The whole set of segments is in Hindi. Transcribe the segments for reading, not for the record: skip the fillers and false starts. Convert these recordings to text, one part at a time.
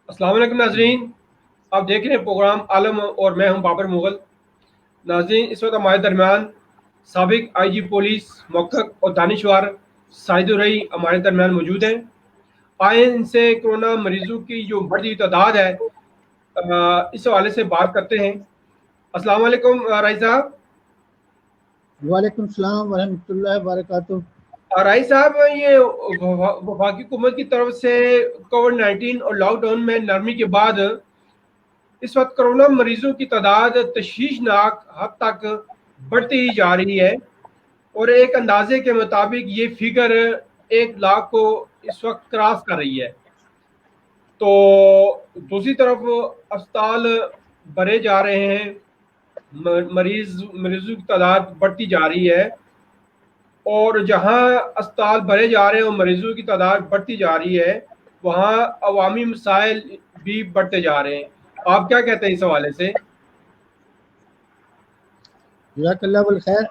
अस्सलाम वालेकुम नाजरीन। आप देख रहे हैं प्रोग्राम आलम और मैं हूं बाबर मुगल। नाजरीन, इस वक्त हमारे दरमियान साबिक आईजी पुलिस महक़क़ और दानिशवार साहिदुर रई हमारे दरमियान मौजूद हैं। आए इनसे कोरोना मरीजों की जो बढ़ती हुई तादाद है इस हवाले से बात करते हैं। अस्सलाम वालेकुम राई साहब। वालेकुम सलाम वरहमतुल्लाहि वबरकातुहू। राई साहब, ये वफाकी हुकूमत की तरफ से कोविड-19 और लॉकडाउन में नरमी के बाद इस वक्त कोरोना मरीजों की तादाद तशवीशनाक हद तक बढ़ती ही जा रही है और एक अंदाजे के मुताबिक ये फिगर 1 लाख को इस वक्त क्रॉस कर रही है। तो दूसरी तरफ अस्पताल भरे जा रहे हैं, मरीजों की तादाद बढ़ती जा रही है और जहां अस्पताल भरे जा रहे हैं और मरीजों की तादाद बढ़ती जा रही है वहां अवामी मसाइल भी बढ़ते जा रहे हैं। आप क्या कहते हैं इस हवाले से? जज़ाकल्लाह बिल खैर।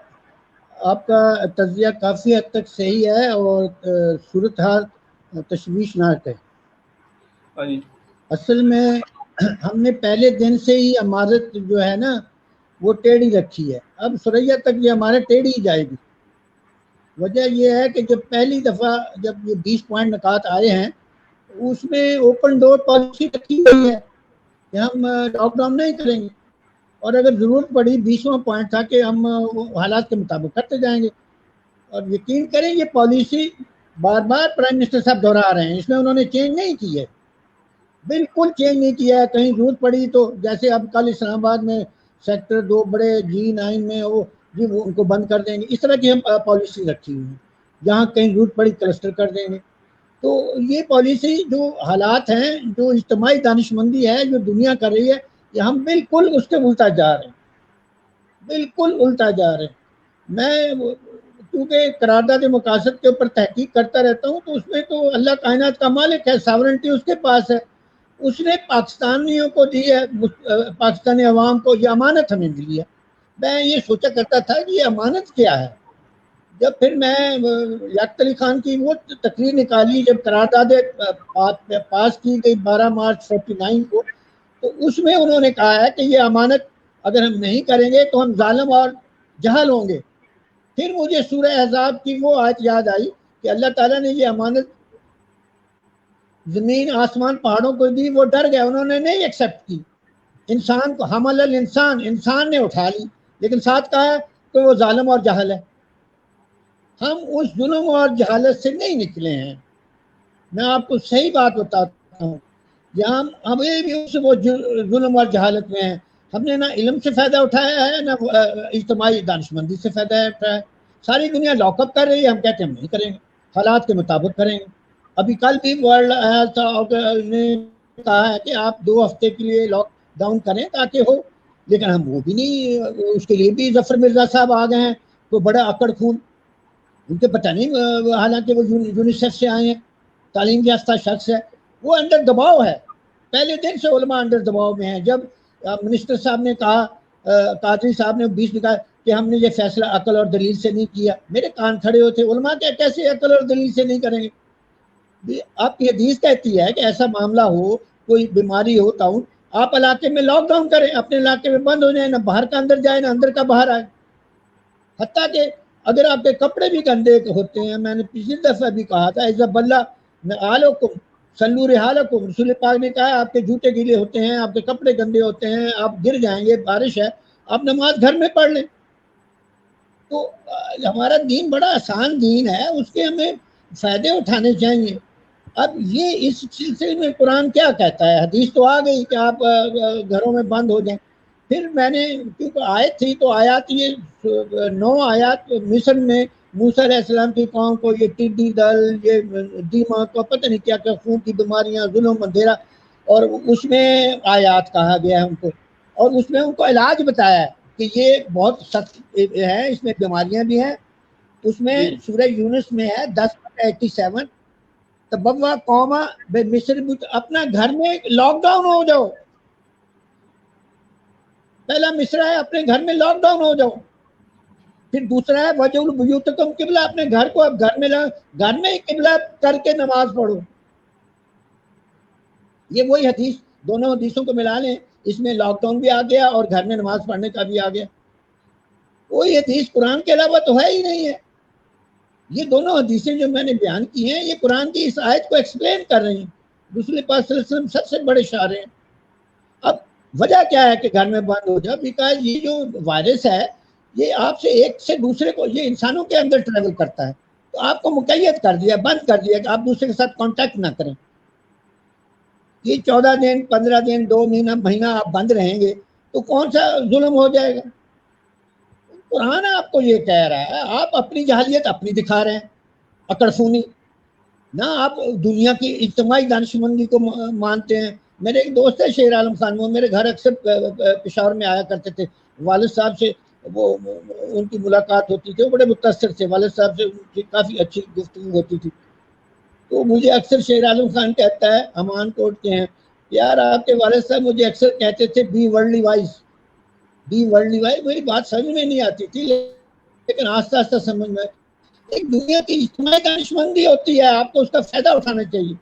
आपका तज़किया काफ़ी हद तक सही है और सूरत हाल तशवीशनाक है। हाँ जी। असल में हमने पहले दिन से ही इमारत जो है ना वो टेढ़ी रखी है। अब सुरैया तक ये हमारे टेढ़ी ही जाएगी। वजह यह है कि जब पहली दफ़ा जब ये 20 पॉइंट निकात आए हैं उसमें ओपन डोर पॉलिसी रखी हुई है कि हम लॉकडाउन नहीं करेंगे और अगर ज़रूरत पड़ी 20वां पॉइंट था कि हम हालात के मुताबिक करते जाएंगे। और यकीन करें ये पॉलिसी बार बार प्राइम मिनिस्टर साहब दोहरा रहे हैं, इसमें उन्होंने चेंज नहीं की है, बिल्कुल चेंज नहीं किया है। कहीं जरूरत पड़ी तो जैसे अब कल इस्लामाबाद में सेक्टर 2 बड़े G9 में वो उनको बंद कर देंगे, इस तरह की हम पॉलिसी रखी हुई है। जहाँ कहीं जरूरत पड़ी क्लस्टर कर देंगे। तो ये पॉलिसी जो हालात हैं, जो इज्तिमाई दानिशमंदी है जो दुनिया कर रही है, ये हम बिल्कुल उसके उल्टा जा रहे हैं, बिल्कुल उल्टा जा रहे हैं। मैं क्योंकि करारदाद मुकासद के ऊपर तहकीक करता रहता हूँ तो उसमें तो अल्लाह कायनात का मालिक है, सावरेंटी उसके पास है। उसने पाकिस्तानियों को दी है, पाकिस्तानी अवाम को ये अमानत हमें मिली है। मैं ये सोचा करता था कि ये अमानत क्या है। जब फिर मैं याकूब अली खान की वो तकरीर निकाली जब करारदाद पास की गई 12 मार्च 49 को, तो उसमें उन्होंने कहा है कि ये अमानत अगर हम नहीं करेंगे तो हम जालिम और जहल होंगे। फिर मुझे सूरह अहज़ाब की वो आयत याद आई कि अल्लाह ताला ने ये अमानत ज़मीन आसमान पहाड़ों को दी, वो डर गए, उन्होंने नहीं एक्सेप्ट की। इंसान को हमल इंसान, इंसान ने उठा ली, लेकिन साथ कहा कि वो जालिम और जहल है। हम उस जुल्म और जहालत से नहीं निकले हैं। मैं आपको सही बात बताता हूँ, जहाँ हम अभी भी उस वो जुल्म और जहालत में हैं। हमने ना इल्म से फ़ायदा उठाया है ना इज्तिमाई दानिशमंदी से फ़ायदा उठाया। सारी दुनिया लॉकअप कर रही है, हम कहते हैं हम नहीं करेंगे, हालात के मुताबिक करेंगे। अभी कल भी वर्ल्ड हेल्थ ने कहा है कि आप 2 हफ्ते के लिए लॉकडाउन करें ताकि हो, लेकिन हम वो भी नहीं, उसके लिए भी जफर मिर्जा साहब आ गए हैं, तो बड़ा अकड़ खून उनके पता नहीं, हालांकि वो यूनिसेफ से आए हैं, तालीम याफ्ता शख्स है, वो अंडर दबाव है। पहले दिन से उलमा अंडर दबाव में है। जब मिनिस्टर साहब ने कहा, कादरी साहब ने 20 में कहा कि हमने ये फैसला अकल और दलील से नहीं किया, मेरे कान खड़े होते। उलमा क्या कैसे अकल और दलील से नहीं करेंगे? आपकी हदीस कहती है कि ऐसा मामला हो, कोई बीमारी हो, ताउन, आप इलाके में लॉकडाउन करें, अपने इलाके में बंद हो जाए, ना बाहर का अंदर जाए ना अंदर का बाहर आए। हत्ता के अगर आपके कपड़े भी गंदे होते हैं, मैंने पिछली दफा भी कहा था, इज़्ज़बल्ला आलकुम सल्लू रिहालकुम, रसूल पाक ने कहा आपके जूते गीले होते हैं, आपके कपड़े गंदे होते हैं, आप गिर जाएंगे, बारिश है, आप नमाज घर में पढ़ लें। तो हमारा दीन बड़ा आसान दीन है, उसके हमें फ़ायदे उठाने चाहिए। अब ये इस सिलसिले में कुरान क्या कहता है? हदीस तो आ गई कि आप घरों में बंद हो जाएं। फिर मैंने क्योंकि आयत थी तो आयात ये 9 आयात मिस्र में मूसा अलैहिस्सलाम की कौम को ये टिड्डी दल, ये दीमक को पता नहीं क्या क्या खून की बीमारियां, जुल्म अंधेरा, और उसमें आयात कहा गया है उनको, और उसमें उनको इलाज बताया है कि ये बहुत सख्त है, इसमें बीमारियां भी हैं। उसमें सूरह यूनुस में है 10:87, तबव्वा कौमा बे मिस्र, अपना घर में लॉकडाउन हो जाओ। पहला मिसरा है अपने घर में लॉकडाउन हो जाओ। फिर दूसरा है वजहुल बुयूतकुम किबला, अपने घर को अब घर में ही किबला करके नमाज पढ़ो। ये वही हदीस, दोनों हदीसों को मिला लें, इसमें लॉकडाउन भी आ गया और घर में नमाज पढ़ने का भी आ गया। वही हदीस कुरान के अलावा तो है ही नहीं है। ये दोनों हदीसें जो मैंने बयान की हैं, ये कुरान की इस आयत को एक्सप्लेन कर रही हैं। रसूल पाक सल्लल्लाहु अलैहि वसल्लम सबसे बड़े शायर हैं। अब वजह क्या है कि घर में बंद हो जाए? बिकॉज ये जो वायरस है, ये आपसे एक से दूसरे को, ये इंसानों के अंदर ट्रेवल करता है, तो आपको मुकैयद कर दिया, बंद कर दिया कि आप दूसरे के साथ कांटेक्ट ना करें। ये 14 दिन, 15 दिन, 2 महीना आप बंद रहेंगे तो कौन सा जुल्म हो जाएगा? कुरान आपको ये कह रहा है, आप अपनी जहालियत अपनी दिखा रहे हैं, अकड़फूनी ना, आप दुनिया की इज्तिमाई दानिशमंदी को मानते हैं। मेरे एक दोस्त है शेर आलम खान, वो मेरे घर अक्सर पेशावर में आया करते थे। वालिद साहब से वो उनकी मुलाकात होती थी, वो बड़े मुतासर थे, वालिद साहब से उनकी काफ़ी अच्छी गुफ्तगू होती थी। तो मुझे अक्सर शेर आलम खान कहता है, अमान कोट के हैं, यार आपके वालिद साहब मुझे अक्सर कहते थे be worldly wise, be worldly wise. मेरी बात समझ में नहीं आती थी, लेकिन आस्ता आस्ता समझ में। एक दुनिया की इज्तिमाई दानिशमंदी होती है, आपको उसका फायदा उठाना चाहिए।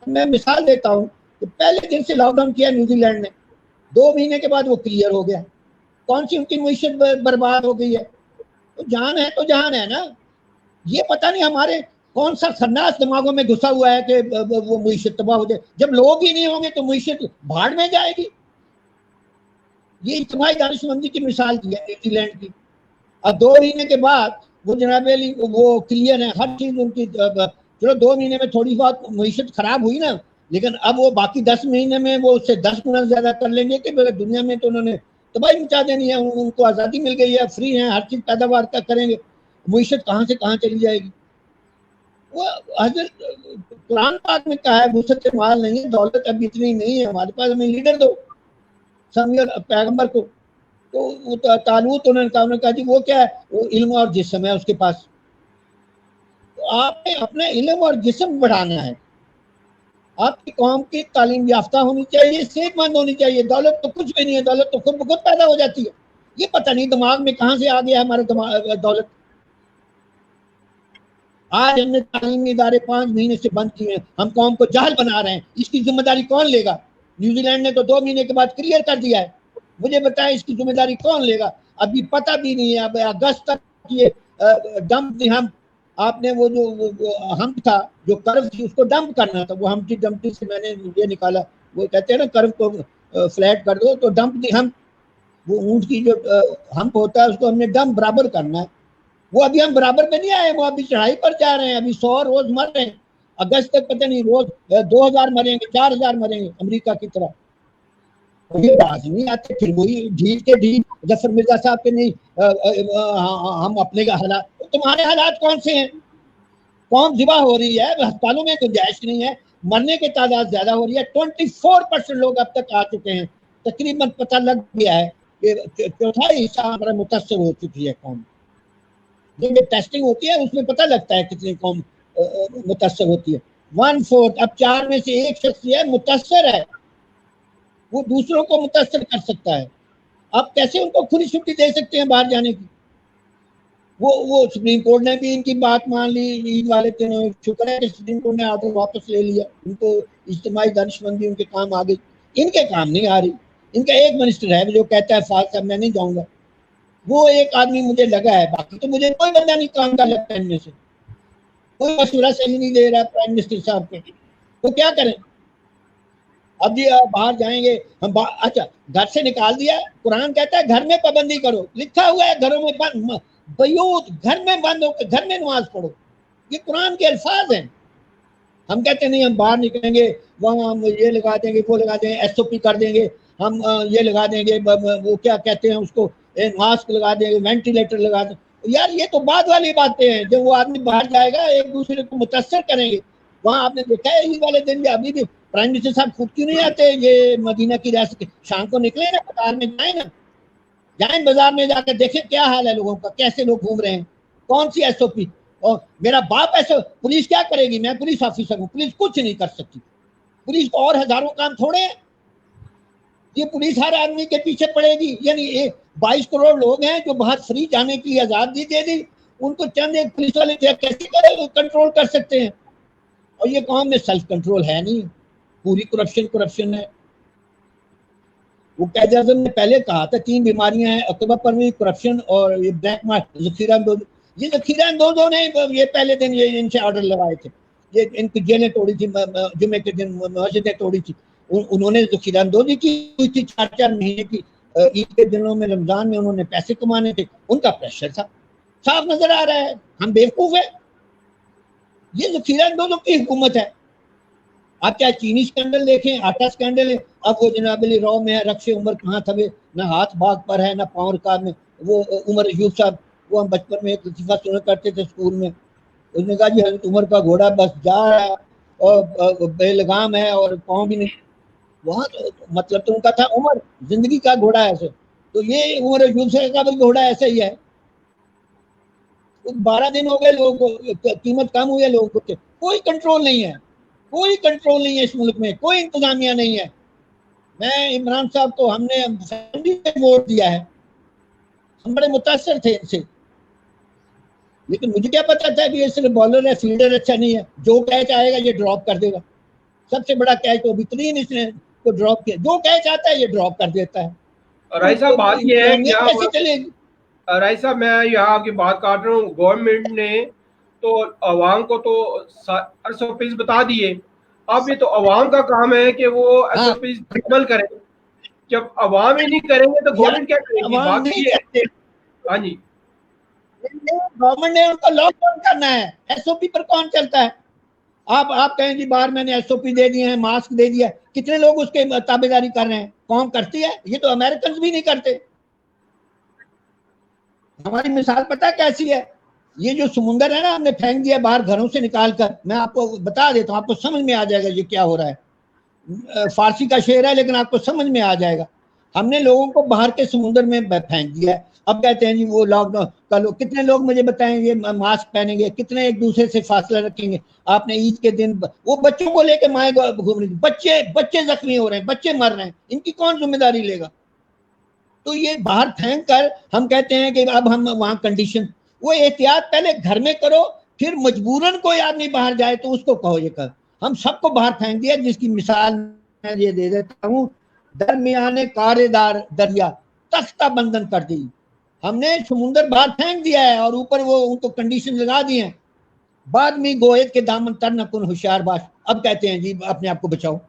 मैं मिसाल देता हूँ कि पहले दिन से लॉकडाउन किया न्यूजीलैंड ने, 2 महीने के बाद वो क्लियर हो गया। कौन सी उनकी मईशत बर्बाद हो गई है? तो जहान है तो जहान है ना। ये पता नहीं हमारे कौन सा खन्नास दिमागों में घुसा हुआ है कि वो मईशत तबाह हो जाए। जब लोग ही नहीं होंगे तो मईशत भाड़ में जाएगी। ये इज्तिमाई दानिशमंदी की मिसाल दी है न्यूजीलैंड की। अब 2 महीने के बाद वो जनाब अली वो क्लियर है, हर चीज उनकी। चलो 2 महीने में थोड़ी बहुत मईशत खराब हुई ना, लेकिन अब वो बाकी 10 महीने में वो उससे 10 गुना ज्यादा कर लेंगे कि दुनिया में तो उन्होंने तबाही मचा देनी है। उनको आज़ादी मिल गई है, फ्री है, हर चीज पैदावार का करेंगे, मईशत कहाँ से कहाँ चली जाएगी? वो हजरत कुरान पाक में कहा है, वुसअत माल नहीं है, दौलत अब इतनी नहीं है हमारे पास, हमें लीडर दो, समझो पैगम्बर को। तो तालूत उन्होंने कहा जी वो क्या है? वो इल्म और जिस्म है उसके पास। तो आपने अपना इल्म और जिस्म बढ़ाना है। आपकी कौम की तालीम याफ्ता होनी चाहिए, सेहतमंद होनी चाहिए। दौलत तो कुछ भी नहीं है, दौलत तो खुद ब खुद पैदा हो जाती है। ये पता नहीं दिमाग में कहां से आ गया हमारे दौलत। आज हमने तालीमी इदारे 5 महीने से बंद किए हैं, हम कौम को जाहल बना रहे हैं। इसकी जिम्मेदारी कौन लेगा? न्यूजीलैंड ने तो 2 महीने के बाद क्लियर कर दिया है। मुझे बताएं इसकी जिम्मेदारी कौन लेगा? अभी पता भी नहीं है। अब अगस्त तक ये डंप हम आपने वो जो हम था, जो कर्व थी, उसको डंप करना था। वो हमटी डंपटी से मैंने ये निकाला, वो कहते हैं ना कर्व को फ्लैट कर दो, तो डंप दी हम, वो ऊंट की जो हम्प होता है उसको हमने डंप बराबर करना है। वो अभी हम बराबर पे नहीं आए, वो अभी चढ़ाई पर जा रहे हैं। अभी 100 रोज मर रहे हैं, अगस्त तक पता नहीं रोज 2000 मरेंगे, 4000 मरेंगे अमेरिका की तरह। ये बात नहीं आते। फिर वही ढील के ढील जफर मिर्जा साहब के नहीं हम अपने का हालात। तुम्हारे हालात कौन से हैं? कौन जिबा हो रही है, अस्पतालों में गुंजाइश नहीं है, मरने की तादाद ज्यादा हो रही है। 24% लोग अब तक आ चुके हैं। तकरीबन पता लग गया है कि चौथाई हिस्सा हमारा मुतासर हो चुकी है कौम। जो टेस्टिंग होती है उसमें पता लगता है कितनी कौम मुतासर होती है। 1/4, अब 4 में से 1 शख्स है मुतासर है, वो दूसरों को मुतासर कर सकता है। आप कैसे उनको खुली छुट्टी दे सकते हैं बाहर जाने की? वो सुप्रीम कोर्ट ने भी इनकी बात मान ली ईद वाले दिनों। शुक्र है कि सुप्रीम कोर्ट ने आर्डर वापस ले लिया। इनको इज्तिमाई दानिशमंदी उनके काम आ गई, इनके काम नहीं आ रही। इनका एक मिनिस्टर है जो कहता है फाज साहब मैं नहीं जाऊंगा, वो एक आदमी मुझे लगा है, बाकी तो मुझे कोई बंदा नहीं काम का लगता है इनमें से। कोई मशवरा सही नहीं दे रहा प्राइम मिनिस्टर साहब को, तो क्या करें? अब जी बाहर जाएंगे हम अच्छा घर से निकाल दिया, कुरान कहता है घर में पाबंदी करो, लिखा हुआ है घरों में बंद, बयूत घर में बंद होकर घर में नमाज पढ़ो। ये कुरान के अल्फाज हैं। हम कहते नहीं हम बाहर निकलेंगे, वहाँ हम ये लगा देंगे, वो लगा देंगे, SOP कर देंगे, हम ये लगा देंगे, वो क्या कहते हैं उसको, मास्क लगा देंगे, वेंटिलेटर लगा देंगे। यार ये तो बाद वाली बातें हैं। जब वो आदमी बाहर जाएगा एक दूसरे को मुतासर करेंगे। वहाँ आपने देखा है ईद वाले दिन भी अभी भी प्राइम मिनिस्टर साहब खुद क्यों नहीं आते? ये मदीना की रियासत शाम को निकले ना, बाजार में जाए ना, जाए बाजार में जाकर देखें क्या हाल है लोगों का, कैसे लोग घूम रहे हैं, कौन सी SOP। और मेरा बाप ऐसे, पुलिस क्या करेगी? मैं पुलिस ऑफिसर हूँ, पुलिस कुछ नहीं कर सकती। पुलिस को और हजारों काम थोड़े हैं। ये पुलिस हर आदमी के पीछे पड़ेगी? यानी 22 करोड़ लोग हैं जो बाहर फ्री जाने की आजादी दे दी, उनको चंद एक पुलिस वाले कैसे कंट्रोल कर सकते हैं? और ये कौम में सेल्फ कंट्रोल है नहीं। पूरी करप्शन है। वो कैद आजम ने पहले कहा था 3 बीमारियां हैं, अक्टूबर पर भी करप्शन और ये ब्लैक मार्क, जखीरा अंदोजो। ये जखीरा अंदोजो ने ये पहले दिन ये इनसे ऑर्डर लगाए थे, ये इनकी जेलें तोड़ी थी, जुम्मे के दिन मस्जिदें तोड़ी थी, उन्होंने जखीरा अंदोजी की हुई थी 4-4 महीने की। ईद के दिनों में, रमजान में उन्होंने पैसे कमाने थे, उनका प्रेशर था, साफ नजर आ रहा है। हम बेवकूफ है? ये जखीरा अंदोजो की हुकूमत है। आप क्या चीनी स्कैंडल देखें, आटा स्कैंडल है, अब वो जनाब अली रॉ में है, रक्शे उमर कहाँ थवे, ना हाथ बाग पर है ना पाँव रिकाब में। वो उमर अयूब साहब, वो हम बचपन में एक लतीफ़ा सुना करते थे स्कूल में, उसने कहा जी हज़रत उमर का घोड़ा बस जा रहा है और बेलगाम है और पाँव भी नहीं। वहाँ तो मतलब तो उनका था उमर जिंदगी का घोड़ा है ऐसे, तो ये उमर अयूब साहब का भी घोड़ा ऐसा ही है। 12 दिन हो गए लोगों को, कीमत कम हुई है लोगों को, कोई कंट्रोल नहीं है, कोई कंट्रोल नहीं है इस मुल्क में, कोई इंतजामिया नहीं है। मैं इमरान साहब को हमने वोट दिया है, हम बड़े मुतासर थे इनसे, लेकिन मुझे क्या पता था कि ये सिर्फ बॉलर है, फील्डर अच्छा नहीं है, जो कैच आएगा ये ड्रॉप कर देगा। सबसे बड़ा कैच तो बेहतरीन इसने को ड्रॉप किया, जो कैच आता है ये ड्रॉप कर देता है। राय साहब बात ये है कैसे चलेगी? राय साहब मैं यहाँ आपकी बात काट रहा हूँ, गवर्नमेंट ने तो अवाम को तो SOPs बता दिए, अब ये तो अवाम का काम है कि वो SOPs अमल करें। जब अवाम ही नहीं करेंगे तो गवर्नमेंट क्या करेगी? बात ये है। हाँ जी, गवर्नमेंट ने उनको लॉकडाउन करना है, SOP पर कौन चलता है? आप कहें जी बाहर मैंने SOP दे दिए हैं, मास्क दे दिया, कितने लोग उसके ताबेदारी कर रहे हैं? कौन करती है? ये तो अमेरिकन भी नहीं करते। हमारी मिसाल पता कैसी है? ये जो समुंदर है ना, हमने फेंक दिया बाहर घरों से निकाल कर, मैं आपको बता देता हूँ, आपको समझ में आ जाएगा ये क्या हो रहा है। फारसी का शेर है लेकिन आपको समझ में आ जाएगा। हमने लोगों को बाहर के समुद्र में फेंक दिया है, अब कहते हैं जी वो लॉकडाउन कल। कितने लोग मुझे बताएंगे मास्क पहनेंगे, कितने एक दूसरे से फासला रखेंगे? आपने ईद के दिन वो बच्चों को लेकर माए घूम रही, बच्चे जख्मी हो रहे हैं, बच्चे मर रहे हैं, इनकी कौन जिम्मेदारी लेगा? तो ये बाहर फेंक कर हम कहते हैं कि अब हम वहां कंडीशन, वो एहतियात पहले घर में करो, फिर मजबूरन कोई आदमी बाहर जाए तो उसको कहो ये कर। हम सबको बाहर फेंक दिया, जिसकी मिसाल मैं ये दे देता हूँ, दरमियाने कारेदार दरिया तख्ता बंधन कर दी। हमने समुंदर बाहर फेंक दिया है और ऊपर वो उनको कंडीशन लगा दी है, बाद में गोयत के दामन तर न कुन होशियार बाश। अब कहते हैं जी अपने आप को बचाओ,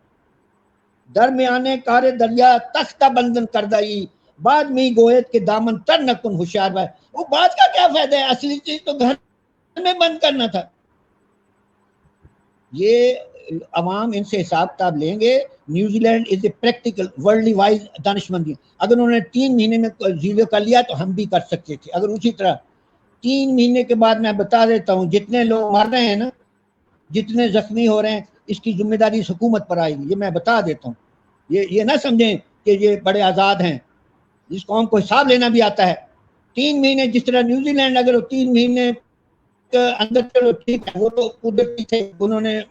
दरमियाने कारे दरिया तख्ता बंधन कर दी, बाद में गोयत के दामन तर न कुन होशियार बाश। वो बात का क्या फायदा है? असली चीज तो घर में बंद करना था। ये अवाम इनसे हिसाब किताब लेंगे। New Zealand is a practical worldly wise दानिशमंदी। अगर उन्होंने 3 महीने में जीरो कर लिया तो हम भी कर सकते थे। अगर उसी तरह 3 महीने के बाद, मैं बता देता हूँ, जितने लोग मर रहे हैं ना, जितने जख्मी हो रहे हैं, इसकी जिम्मेदारी हुकूमत पर आएगी, ये मैं बता देता हूँ। ये ना समझें कि ये बड़े आज़ाद हैं, इस कौम को हिसाब लेना भी आता है। 3 महीने, जिस तरह न्यूजीलैंड अगर 3 महीने के अंदर, चलो ठीक है, वो तो कुदरती थे, उन्होंने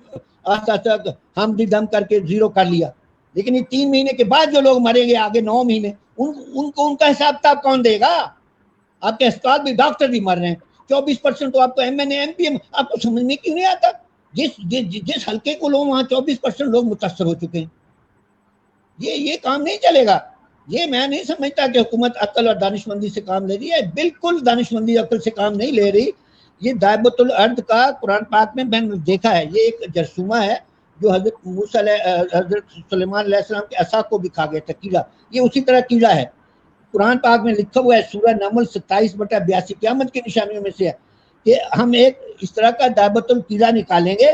आस्ता हम भी दम करके जीरो कर लिया, लेकिन ये 3 महीने के बाद जो लोग मरेंगे आगे 9 महीने, उनको उनका हिसाब किताब कौन देगा? आपके अस्पताल भी डॉक्टर भी मर रहे हैं, 24% तो आपको MNA MPM, आपको समझ में क्यों नहीं आता? जिस हल्के को लोग वहां 24% लोग मुतासर हो चुके हैं। ये काम नहीं चलेगा। ये मैं नहीं समझता कि हुकूमत अक्ल और दानिशमंदी से काम ले रही है, बिल्कुल दानिशमंदी अक्ल से काम नहीं ले रही। ये दायबतुल अर्द का कुरान पाक में मैंने देखा है, ये एक जरसूमा है जो हजरत सुलेमान अलैहिस्सलाम के असा को भी खा गया था, कीड़ा, ये उसी तरह कीड़ा है। कुरान पाक में लिखा हुआ है, सूरह नमल 27/82 क़यामत की निशानियों में से है कि हम एक इस तरह का दायबतुल कीड़ा निकालेंगे,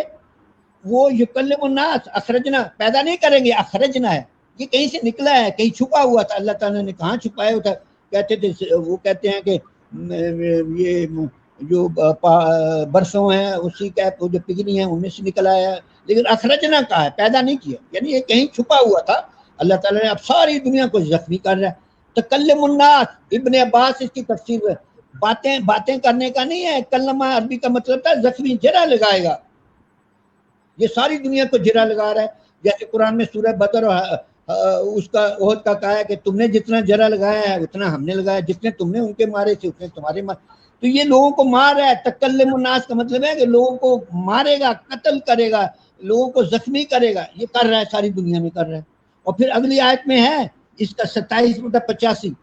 वो युकल्लिमुन्नास, अखरजना, पैदा नहीं करेंगे, अखरजना है, ये कहीं से निकला है, कहीं छुपा हुआ था। अल्लाह ताला ने कहाँ छुपाया हुआ था? कहते थे, वो कहते हैं कि ये जो बरसों हैं उसी का जो पिगनी है उनमें से निकल आया, लेकिन अखरजना कहा है, पैदा नहीं किया, यानी ये कहीं छुपा हुआ था। अल्लाह ताला ने अब सारी दुनिया को जख्मी कर रहा है। तकल्लुमुन्नास, इब्ने अब्बास इसकी तफसीर है, बातें करने का नहीं है। कल्लमा अरबी का मतलब था जख्मी, जरा लगाएगा, ये सारी दुनिया को जरा लगा रहा है। जैसे कुरान में सूरह बदर उसका ओहद का कहा है कि तुमने जितना जरा लगाया है उतना हमने लगाया, जितने तुमने उनके मारे थे उतने तुम्हारे मारे। तो ये लोगों को मार रहा है। तकल्लुमुन्नास का मतलब है कि लोगों को मारेगा, कत्ल करेगा, लोगों को जख्मी करेगा, ये कर रहा है, सारी दुनिया में कर रहा है। और फिर अगली आयत में है इसका 27/85,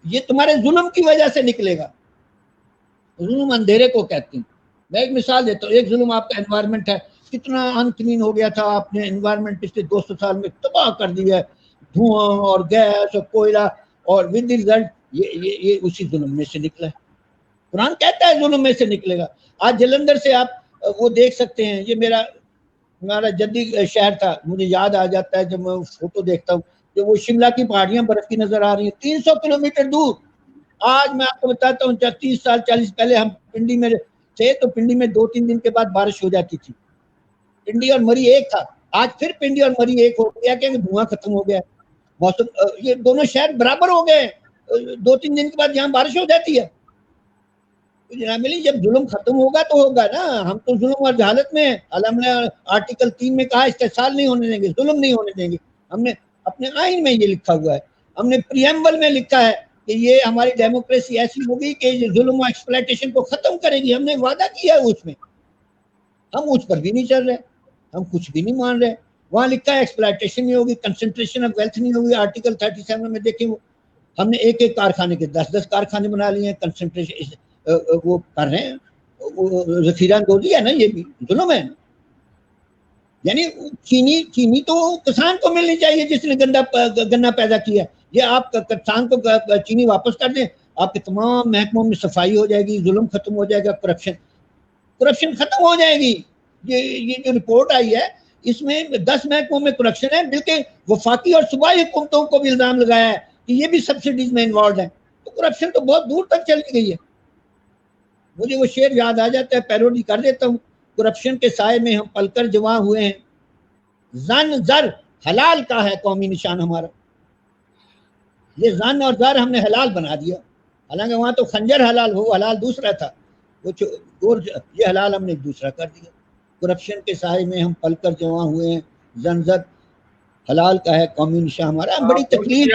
ये तुम्हारे जुल्म की वजह से निकलेगा। जुल्म अंधेरे को कहते हैं। मैं एक मिसाल देता हूँ, एक जुल्म आपका एनवायरनमेंट है, कितना अनक्लीन हो गया था, आपने एनवायरनमेंट पिछले 200 साल में तबाह कर दिया है, धुआं और गैस और कोयला, और विद रिजल्ट ये उसी जुल्म में से निकला है। कुरान कहता है जुल्म में से निकलेगा। आज जलंधर से आप वो देख सकते हैं, ये हमारा जद्दी शहर था, मुझे याद आ जाता है जब मैं फोटो देखता हूँ, जो वो शिमला की पहाड़ियां बर्फ की नजर आ रही है 300 किलोमीटर दूर। आज मैं आपको बताता हूँ 30 साल 40 पहले हम पिंडी में थे, तो पिंडी में 2-3 दिन के बाद बारिश हो जाती थी। पिंडी और मरी एक था, आज फिर पिंडी और मरी एक हो गया, क्योंकि धुआं खत्म हो गया, मौसम, ये दोनों शहर बराबर हो गए। 2-3 दिन के बाद यहाँ बारिश हो जाती है। तो जनाब मिली, जब जुल्म खत्म होगा तो होगा ना। हम तो जुल्म और जहालत में हैं। हमने आर्टिकल 3 में कहा इस्तेसाल नहीं होने देंगे, जुल्म नहीं होने देंगे। हमने अपने आइन में ये लिखा हुआ है, हमने प्रीएम्बल में लिखा है कि ये हमारी डेमोक्रेसी ऐसी होगी कि ये जुल्म और एक्सप्लॉयटेशन को खत्म करेगी। हमने वादा किया है उसमें, हम उस पर भी नहीं चल रहे, हम कुछ भी नहीं मान रहे। वहां लिखा है एक्सप्लॉयटेशन नहीं होगी, कंसंट्रेशन ऑफ वेल्थ नहीं होगी। आर्टिकल 37 में देखें, हमने एक एक कारखाने के 10-10 कारखाने बना लिए हैं। कंसंट्रेशन वो कर रहे हैं, जखीरा अंदोजी है ना, ये भी जुल्म है। यानी चीनी तो किसान को मिलनी चाहिए जिसने गन्ना पैदा किया। ये आप किसान को चीनी वापस कर दें, आपके तमाम महकमों में सफाई हो जाएगी, जुल्म खत्म हो जाएगा, करप्शन खत्म हो जाएगी। ये जो रिपोर्ट आई है, इसमें 10 महकमों में करप्शन है, बल्कि वफाकी और सूबाई हुकूमतों को भी इल्जाम लगाया है कि ये भी सब्सिडीज में इन्वॉल्व है। तो करप्शन तो बहुत दूर तक चली गई है। मुझे वो शेर याद आ जाता है, पैरोडी कर देता हूँ। करप्शन के साए में हम पलकर जवां हुए हैं, जन जर हलाल का है कौमी निशान हमारा। ये जन और जर हमने हलाल बना दिया, हालांकि वहां तो खंजर हलाल, वो हलाल दूसरा था, ये हलाल हमने दूसरा कर दिया। करप्शन के साए में हम पलकर जवां हुए हैं, जन जर हलाल का है कौमी निशान हमारा। बड़ी तकलीफ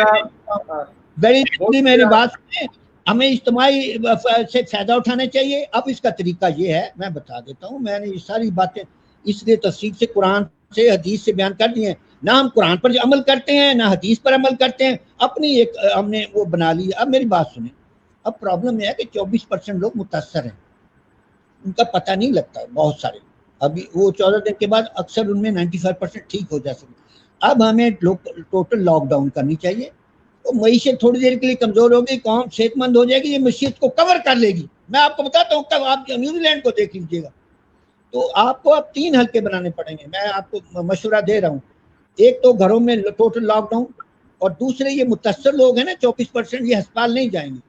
मेरी बात सुने, हमें इज्तिमाई से फायदा उठाना चाहिए। अब इसका तरीका ये है, मैं बता देता हूँ। मैंने ये सारी बातें इसलिए तफसील से कुरान से हदीस से बयान कर दी हैं। ना हम कुरान पर अमल करते हैं, ना हदीस पर अमल करते हैं, अपनी एक हमने वो बना ली। अब मेरी बात सुने, अब प्रॉब्लम यह है कि 24% लोग मुतासर हैं, उनका पता नहीं लगता। बहुत सारे अभी वो 14 दिन के बाद अक्सर उनमें 95% ठीक हो जा सकते। अब हमें टोटल लॉकडाउन करनी चाहिए, तो मईशत थोड़ी देर के लिए कमजोर होगी, कौम सेहतमंद हो जाएगी, ये मईशत को कवर कर लेगी। मैं आपको बताता हूँ, कब आप न्यूजीलैंड को देख लीजिएगा, तो आपको अब 3 हल्के बनाने पड़ेंगे। मैं आपको मशवरा दे रहा हूँ, एक तो घरों में टोटल लॉकडाउन, और दूसरे ये मुतासर लोग हैं ना 24%, ये अस्पताल नहीं जाएंगे।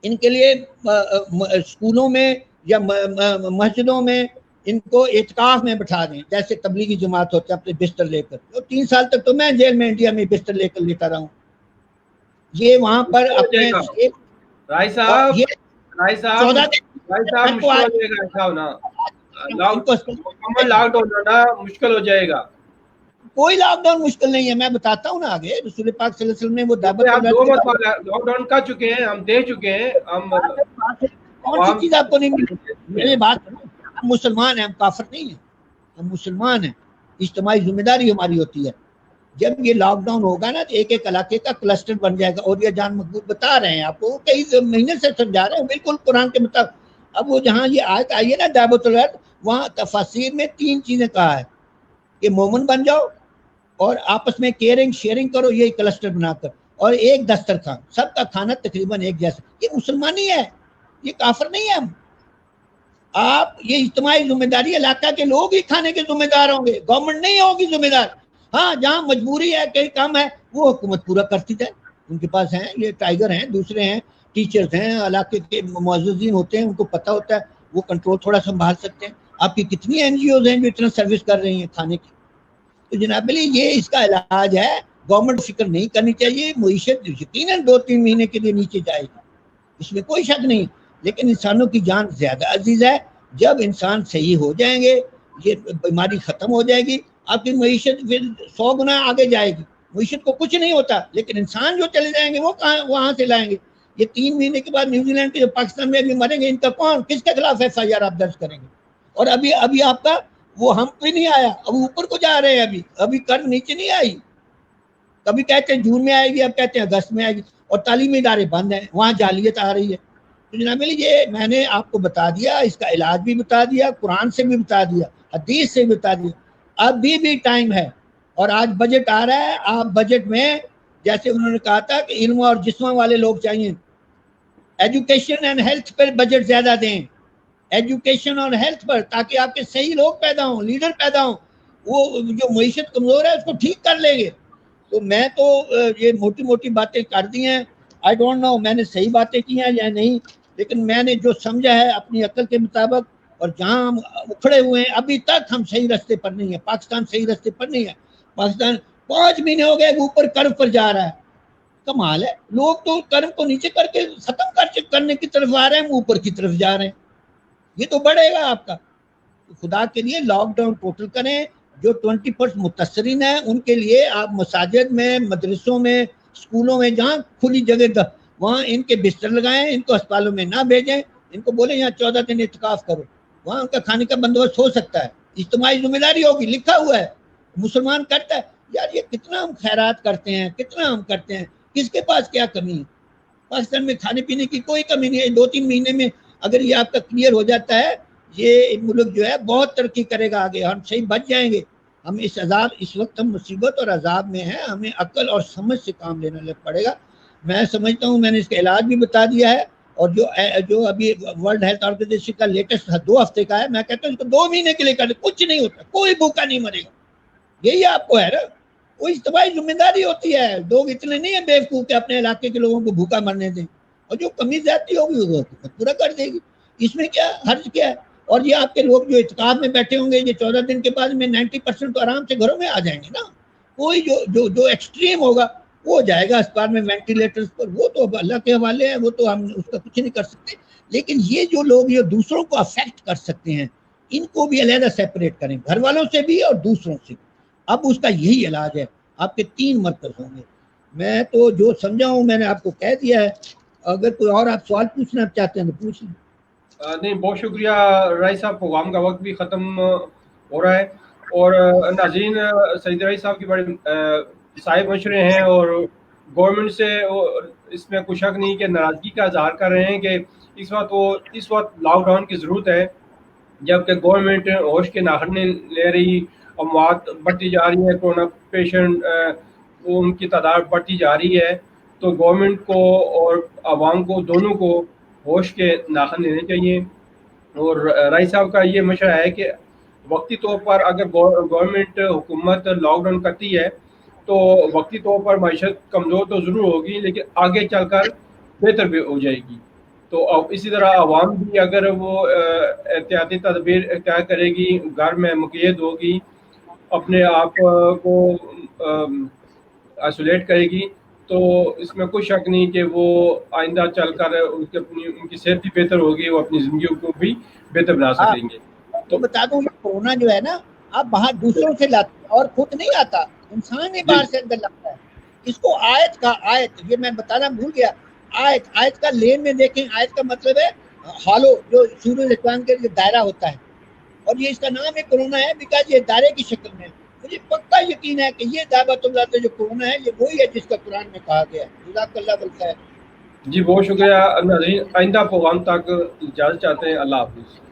इनके लिए स्कूलों में या मस्जिदों में इनको एतकाफ में बैठा दें, जैसे तबलीगी जमात होते हैं, अपने बिस्तर लेकर। तो 3 साल तक तो मैं जेल में इंडिया में बिस्तर लेकर लेता रहा हूँ। ये वहां पर अपने राय साहब लॉकडाउन होना मुश्किल हो जाएगा। कोई लॉकडाउन मुश्किल नहीं है, मैं बताता हूँ ना आगे। रसूल पाक सल्लल्लाहु अलैहि वसल्लम ने वो दावत लॉकडाउन कर चुके हैं, हम दे चुके हैं। हम कौन सी चीज आपको नहीं मिली? मेरी बात सुनो, हम मुसलमान हैं, हम काफिर नहीं है, हम मुसलमान हैं। इज्तिमाई जिम्मेदारी हमारी होती है। जब ये लॉकडाउन होगा ना, तो एक एक इलाके का क्लस्टर बन जाएगा। और ये जान मकबूल बता रहे हैं आपको, कई महीने से समझा रहे हैं, बिल्कुल कुरान के मुताबिक। अब वो जहाँ ये आयत आई है ना दावतुल अर्द, वहाँ तफसीर में 3 चीजें कहा है कि मोमिन बन जाओ और आपस में केयरिंग शेयरिंग करो, ये क्लस्टर बनाकर, और एक दस्तरखान, सबका खाना तकरीबन एक जैसा। ये मुसलमानी है, ये काफिर नहीं है। हम आप ये इज्तिमाई जिम्मेदारी इलाका के लोग ही खाने के जिम्मेदार होंगे, गवर्नमेंट नहीं होगी जिम्मेदार। हाँ, जहाँ मजबूरी है, कहीं काम है, वो हुकूमत पूरा करती जाए। उनके पास हैं, ये टाइगर हैं, दूसरे हैं, टीचर्स हैं, इलाके के मुअज़्ज़िज़ीन होते हैं, उनको पता होता है, वो कंट्रोल थोड़ा संभाल सकते हैं। आपकी कितनी एनजीओज हैं जो इतना सर्विस कर रही हैं खाने की। तो जनाब अली, ये इसका इलाज है। गवर्नमेंट फिक्र नहीं करनी चाहिए। मईशत यकीनन 2-3 महीने के लिए नीचे जाएगी, इसमें कोई शक नहीं, लेकिन इंसानों की जान ज्यादा अजीज है। जब इंसान सही हो जाएंगे, ये बीमारी खत्म हो जाएगी, आपकी मईशत फिर 100 गुना आगे जाएगी। मईशत को कुछ नहीं होता, लेकिन इंसान जो चले जाएंगे वो वहां से लाएंगे। ये 3 महीने के बाद न्यूजीलैंड के जो पाकिस्तान में अभी मरेंगे, इनका कौन, किसके खिलाफ FIR आप दर्ज करेंगे? और अभी आपका वो हम पे नहीं आया, अब ऊपर को जा रहे हैं। अभी कर्व नीचे नहीं आई। कभी कहते हैं जून में आएगी, अब कहते हैं अगस्त में आएगी, और तालीमी इदारे बंद हैं, वहां जालियत आ रही है। तो जनाब ये मैंने आपको बता दिया, इसका इलाज भी बता दिया, कुरान से भी बता दिया, हदीस से भी बता दिया। अभी भी टाइम है। और आज बजट आ रहा है, आप बजट में जैसे उन्होंने कहा था कि इल्म और जिस्म वाले लोग चाहिए, एजुकेशन एंड हेल्थ पर बजट ज्यादा दें, एजुकेशन और हेल्थ पर, ताकि आपके सही लोग पैदा हों, लीडर पैदा हों, वो जो मईशत कमजोर है उसको ठीक कर लेंगे। तो मैं तो ये मोटी मोटी बातें कर दी हैं, आई डोंट नो मैंने सही बातें की हैं या नहीं, लेकिन मैंने जो समझा है अपनी अकल के मुताबिक, और जहां हम उखड़े हुए हैं अभी तक हम सही रास्ते पर नहीं है, पाकिस्तान सही रास्ते पर नहीं है। पाकिस्तान 5 महीने हो गए ऊपर कर्व पर जा रहा है, कमाल है। लोग तो कर्व को नीचे करके खत्म करने की तरफ आ रहे हैं, ऊपर की तरफ जा रहे हैं। ये तो बढ़ेगा आपका। तो खुदा के लिए लॉकडाउन टोटल करें। जो 20% मुतसरीन है उनके लिए आप मसाजिद में, मदरसों में, स्कूलों में, जहाँ खुली जगह वहाँ इनके बिस्तर लगाएं, इनको अस्पतालों में ना भेजें, इनको बोले यहाँ 14 दिन इत्तिकाफ करो, वहाँ उनका खाने का बंदोबस्त हो सकता है, इज्तिमाई जिम्मेदारी होगी, लिखा हुआ है, मुसलमान करता है। यार ये कितना हम खैरात करते हैं, कितना हम करते हैं, किसके पास क्या कमी है? पाकिस्तान में खाने पीने की कोई कमी नहीं है। 2-3 महीने में अगर ये आपका क्लियर हो जाता है, ये मुल्क जो है बहुत तरक्की करेगा आगे, हम सही बच जाएंगे। हम इस वक्त हम मुसीबत और अजाब में हैं, हमें अक्ल और समझ से काम लेना लग पड़ेगा। मैं समझता हूँ मैंने इसका इलाज भी बता दिया है, और जो अभी वर्ल्ड हेल्थ ऑर्गेनाइजेशन का लेटेस्ट 2 हफ्ते का है, मैं कहता हूँ इसको 2 महीने के लिए कर, कुछ नहीं होता, कोई भूखा नहीं मरेगा। यही आपको है ना, वो इज्तिमाई जिम्मेदारी होती है। लोग इतने नहीं है बेवकूफ के अपने इलाके के लोगों को भूखा मरने दें, और जो कमी ज्यादती होगी वो पूरा कर देगी। इसमें क्या हर्ज क्या है? और ये आपके लोग जो इत्तिकाफ में बैठे होंगे, ये 14 दिन के बाद में 90% तो आराम से घरों में आ जाएंगे ना। कोई जो एक्सट्रीम होगा वो जाएगा अस्पताल में वेंटिलेटर्स पर, वो तो अल्लाह के हवाले है, वो तो हम उसका कुछ नहीं कर सकते। लेकिन ये जो लोग ये दूसरों को अफेक्ट कर सकते हैं, इनको भी अलहदा सेपरेट करें, घर वालों से भी और दूसरों से। अब उसका यही इलाज है। आपके 3 मरकज होंगे। मैं तो जो समझा हूँ मैंने आपको कह दिया है। अगर कोई और आप सवाल पूछना चाहते हैं तो पूछ लें। नहीं, बहुत शुक्रिया राय साहब, प्रोग्राम का वक्त भी ख़त्म हो रहा है, और नाज़रीन सईद राय साहब की बड़े साहिब मशरे हैं, और गवर्नमेंट से इसमें कुछ शक नहीं कि नाराज़गी का इजहार कर रहे हैं कि इस वक्त लॉकडाउन की ज़रूरत है, जबकि गवर्नमेंट होश के नाखर नहीं ले रही, अमवात बढ़ती जा रही है, कोरोना पेशेंट उनकी तादाद बढ़ती जा रही है। तो गवर्नमेंट को और आवाम को दोनों को होश के नाखन लेने चाहिए। और राय साहब का ये मशवरा है कि वक्ती तौर पर अगर गवर्नमेंट हुकूमत लॉकडाउन करती है तो वक्ती तौर पर माशत कमज़ोर तो ज़रूर होगी, लेकिन आगे चलकर बेहतर भी हो जाएगी। तो अब इसी तरह आवाम भी अगर वो एहतियाती तदबीर इख्तियार करेगी, घर में मुक़य्यद होगी, अपने आप को आइसोलेट करेगी, तो इसमें कोई शक नहीं कि वो आइंदा चलकर उनकी सेहत भी बेहतर होगी, वो अपनी ज़िंदगी को भी बेहतर बना सकेंगे। तो बता दूं, कोरोना जो है ना, आप बाहर दूसरों से लाते और खुद नहीं आता, इंसान ही बाहर से अंदर लगता है। इसको आयत ये मैं बताना भूल गया। आयत का लेन में देखें, आयत का मतलब है हालो, जो सूर्य के दायरा होता है, और ये इसका नाम है कोरोना है बिकॉज ये दायरे की शक्ल में। मुझे पक्का यकीन है कि ये दावतुल्लाह जो कोरोना है, ये वही है जिसका कुरान में कहा गया है। जज़ाकल्लाह खैर। जी बहुत शुक्रिया नाज़रीन, आइंदा प्रोग्राम तक इजाज़त चाहते हैं। अल्लाह हाफ़िज़।